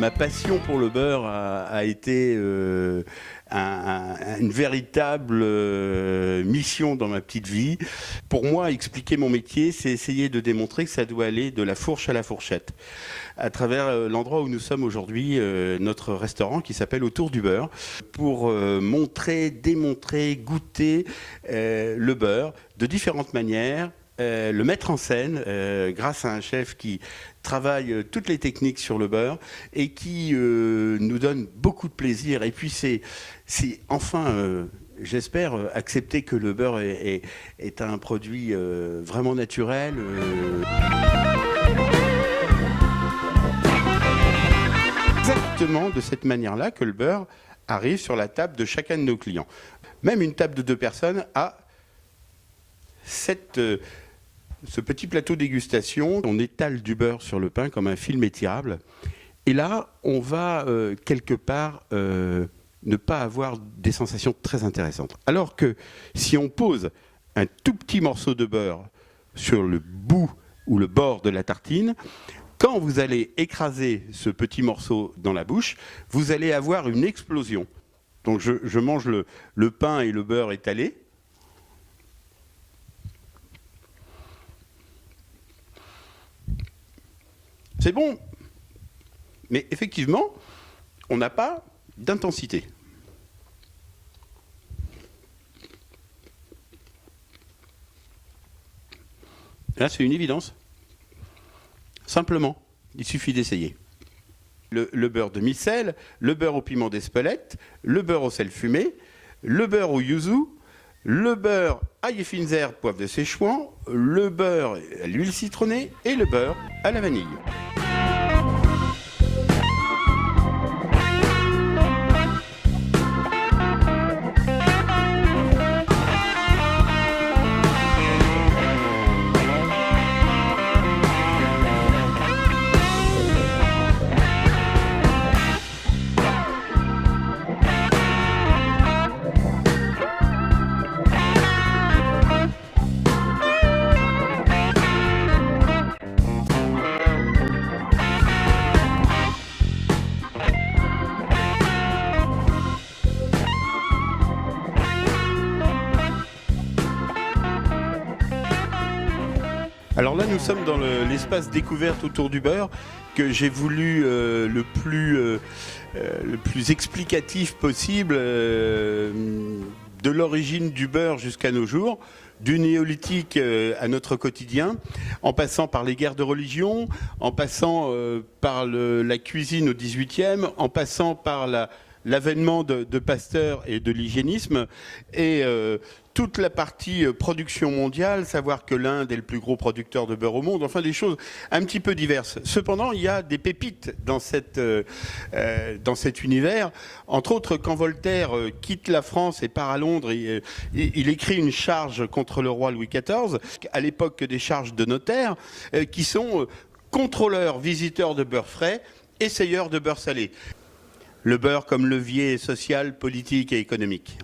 ma passion pour le beurre a été une véritable mission dans ma petite vie. Pour moi, expliquer mon métier, c'est essayer de démontrer que ça doit aller de la fourche à la fourchette. À travers l'endroit où nous sommes aujourd'hui, notre restaurant qui s'appelle Autour du beurre, pour montrer, démontrer, goûter le beurre de différentes manières, le mettre en scène grâce à un chef qui travaille toutes les techniques sur le beurre et qui nous donne beaucoup de plaisir. Et puis c'est enfin, j'espère, accepter que le beurre est un produit vraiment naturel. Exactement de cette manière-là que le beurre arrive sur la table de chacun de nos clients. Même une table de 2 personnes a ce petit plateau dégustation. On étale du beurre sur le pain comme un film étirable. Et là, on va quelque part ne pas avoir des sensations très intéressantes. Alors que si on pose un tout petit morceau de beurre sur le bout ou le bord de la tartine, quand vous allez écraser ce petit morceau dans la bouche, vous allez avoir une explosion. Donc je mange le pain et le beurre étalé. C'est bon, mais effectivement, on n'a pas d'intensité. Là, c'est une évidence. Simplement, il suffit d'essayer. Le beurre de micelle, le beurre au piment d'Espelette, le beurre au sel fumé, le beurre au yuzu, le beurre ail et fines herbes, poivre de Szechuan, le beurre à l'huile citronnée et le beurre à la vanille. Alors là, nous sommes dans l'espace découverte autour du beurre que j'ai voulu le plus explicatif possible de l'origine du beurre jusqu'à nos jours, du néolithique à notre quotidien, en passant par les guerres de religion, en passant par la cuisine au XVIIIe, en passant par l'avènement de Pasteur et de l'hygiénisme, et toute la partie production mondiale, savoir que l'Inde est le plus gros producteur de beurre au monde, enfin des choses un petit peu diverses. Cependant, il y a des pépites dans cet univers. Entre autres, quand Voltaire quitte la France et part à Londres, il écrit une charge contre le roi Louis XIV, à l'époque des charges de notaire, qui sont contrôleurs, visiteurs de beurre frais, essayeurs de beurre salé. Le beurre comme levier social, politique et économique.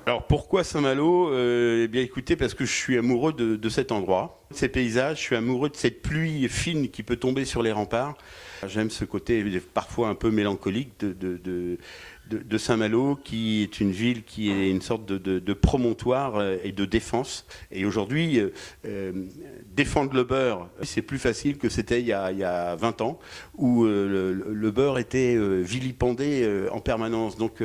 Alors pourquoi Saint-Malo ? Eh bien écoutez, parce que je suis amoureux de cet endroit, de ces paysages, je suis amoureux de cette pluie fine qui peut tomber sur les remparts. J'aime ce côté parfois un peu mélancolique de Saint-Malo, qui est une ville qui est une sorte de promontoire et de défense. Et aujourd'hui, défendre le beurre, c'est plus facile que c'était il y a 20 ans, où le beurre était vilipendé en permanence. Donc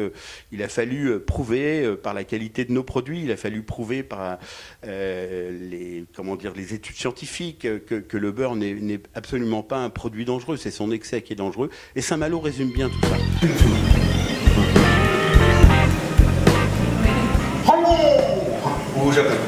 il a fallu prouver par la qualité de nos produits, il a fallu prouver par les études scientifiques que le beurre n'est absolument pas un produit dangereux, c'est son excès qui est dangereux. Et Saint-Malo résume bien tout ça. Oh, j'appelle.